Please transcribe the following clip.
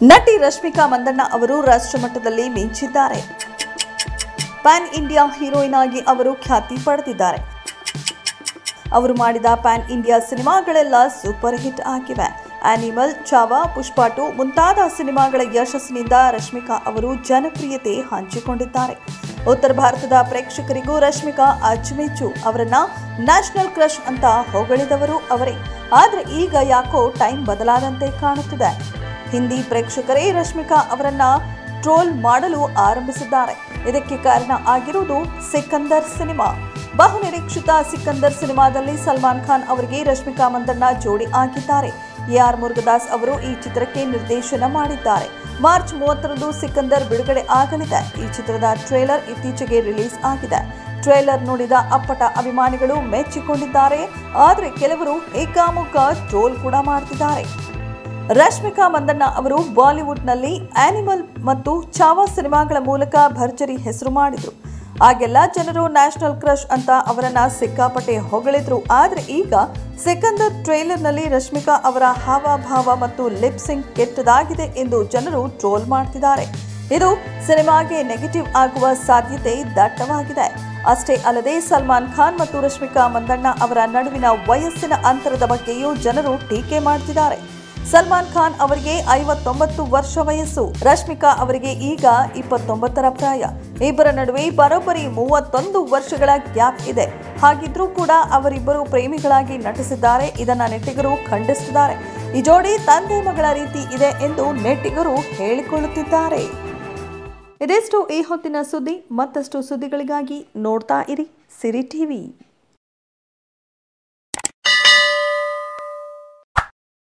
ನಟಿ ರಶ್ಮಿಕಾ ಮಂದಣ್ಣ ಅವರು ರಾಷ್ಟ್ರಮಟ್ಟದಲ್ಲಿ ಮಿಂಚಿದ್ದಾರೆ. ಪ್ಯಾನ್ ಇಂಡಿಯಾ ಹೀರೋಯಿನ್ ಆಗಿ ಅವರು ಖ್ಯಾತಿ ಪಡೆದಿದ್ದಾರೆ. ಅವರು ಮಾಡಿದ ಪ್ಯಾನ್ ಇಂಡಿಯಾ ಸಿನಿಮಾಗಳೆಲ್ಲ ಸೂಪರ್ ಹಿಟ್ ಆಗಿವೆ. ಆನಿಮಲ್, ಚಾವಾ, ಪುಷ್ಪ 2 ಮುಂತಾದ ಸಿನಿಮಾಗಳ ಯಶಸ್ಸಿನಿಂದ ರಶ್ಮಿಕಾ ಅವರು ಜನಪ್ರಿಯತೆ ಹಂಚಿಕೊಂಡಿದ್ದಾರೆ. ಉತ್ತರ ಭಾರತದ ಪ್ರೇಕ್ಷಕರಿಗೂ ರಶ್ಮಿಕಾ ಅಚ್ಚುಮೆಚ್ಚು. ಅವರನ್ನ ನ್ಯಾಷನಲ್ ಕ್ರಶ್ ಅಂತ ಹೊಗಳಿದವರು ಅವರೇ. ಆದ್ರೆ ಈಗ ಯಾಕೋ ಟೈಮ್ ಬದಲಾದಂತೆ ಕಾಣುತ್ತಿದೆ. ಹಿಂದಿ ಪ್ರೇಕ್ಷಕರೇ ರಶ್ಮಿಕಾ ಅವರನ್ನ ಟ್ರೋಲ್ ಮಾಡಲು ಆರಂಭಿಸಿದ್ದಾರೆ. ಇದಕ್ಕೆ ಕಾರಣ ಆಗಿರುವುದು ಸಿಕಂದರ್ ಸಿನಿಮಾ. ಬಹುನಿರೀಕ್ಷಿತ ಸಿಕಂದರ್ ಸಿನಿಮಾದಲ್ಲಿ ಸಲ್ಮಾನ್ ಖಾನ್ ಅವರಿಗೆ ರಶ್ಮಿಕಾ ಮಂದಣ್ಣ ಜೋಡಿ ಆಗಿದ್ದಾರೆ. AR ಮುರುಗದಾಸ್ ಅವರು ಈ ಚಿತ್ರಕ್ಕೆ ನಿರ್ದೇಶನ ಮಾಡಿದ್ದಾರೆ. ಮಾರ್ಚ್ 30ರಂದು ಸಿಕಂದರ್ ಬಿಡುಗಡೆ ಆಗಲಿದೆ. ಈ ಚಿತ್ರದ ಟ್ರೇಲರ್ ಇತ್ತೀಚೆಗೆ ರಿಲೀಸ್ ಆಗಿದೆ. ಟ್ರೇಲರ್ ನೋಡಿದ ಅಪ್ಪಟ ಅಭಿಮಾನಿಗಳು ಮೆಚ್ಚಿಕೊಂಡಿದ್ದಾರೆ. ಆದರೆ ಕೆಲವರು ಏಕಾಮುಖ ಟ್ರೋಲ್ ಕೂಡ ಮಾಡ್ತಿದ್ದಾರೆ. ರಶ್ಮಿಕಾ ಮಂದಣ್ಣ ಅವರು ಬಾಲಿವುಡ್ನಲ್ಲಿ ಆನಿಮಲ್ ಮತ್ತು ಚಾವಾ ಸಿನಿಮಾಗಳ ಮೂಲಕ ಭರ್ಜರಿ ಹೆಸರು ಮಾಡಿದ್ರು. ಆಗೆಲ್ಲ ಜನರು ನ್ಯಾಷನಲ್ ಕ್ರಶ್ ಅಂತ ಅವರನ್ನ ಸಿಕ್ಕಾಪಟ್ಟೆ ಹೊಗಳಿದ್ರು. ಆದ್ರೆ ಈಗ ಸಿಕಂದರ್ ಟ್ರೇಲರ್ನಲ್ಲಿ ರಶ್ಮಿಕಾ ಅವರ ಹಾವಭಾವ ಮತ್ತು ಲಿಪ್ಸಿಂಗ್ ಕೆಟ್ಟದಾಗಿದೆ ಎಂದು ಜನರು ಟ್ರೋಲ್ ಮಾಡ್ತಿದ್ದಾರೆ. ಇದು ಸಿನಿಮಾಗೆ ನೆಗೆಟಿವ್ ಆಗುವ ಸಾಧ್ಯತೆ ದಟ್ಟವಾಗಿದೆ. ಅಷ್ಟೇ ಅಲ್ಲದೆ ಸಲ್ಮಾನ್ ಖಾನ್ ಮತ್ತು ರಶ್ಮಿಕಾ ಮಂದಣ್ಣ ಅವರ ನಡುವಿನ ವಯಸ್ಸಿನ ಅಂತರದ ಬಗ್ಗೆಯೂ ಜನರು ಟೀಕೆ ಮಾಡ್ತಿದ್ದಾರೆ. ಸಲ್ಮಾನ್ ಖಾನ್ ಅವರಿಗೆ 59 ವರ್ಷ ವಯಸ್ಸು, ರಶ್ಮಿಕಾ ಅವರಿಗೆ ಈಗ 29ರ ಪ್ರಾಯ. ಇಬ್ಬರ ನಡುವೆ ಬರೋಬ್ಬರಿ 31 ವರ್ಷಗಳ ಗ್ಯಾಪ್ ಇದೆ. ಹಾಗಿದ್ರೂ ಕೂಡ ಅವರಿಬ್ಬರು ಪ್ರೇಮಿಗಳಾಗಿ ನಟಿಸಿದ್ದಾರೆ. ಇದನ್ನ ನೆಟ್ಟಿಗರು ಖಂಡಿಸುತ್ತಿದ್ದಾರೆ. ಈ ಜೋಡಿ ತಂದೆ ಮಗಳ ರೀತಿ ಇದೆ ಎಂದು ನೆಟ್ಟಿಗರು ಹೇಳಿಕೊಳ್ಳುತ್ತಿದ್ದಾರೆ. ಇದಿಷ್ಟು ಈ ಹೊತ್ತಿನ ಸುದ್ದಿ. ಮತ್ತಷ್ಟು ಸುದ್ದಿಗಳಿಗಾಗಿ ನೋಡ್ತಾ ಇರಿ ಸಿರಿ ಟಿವಿ.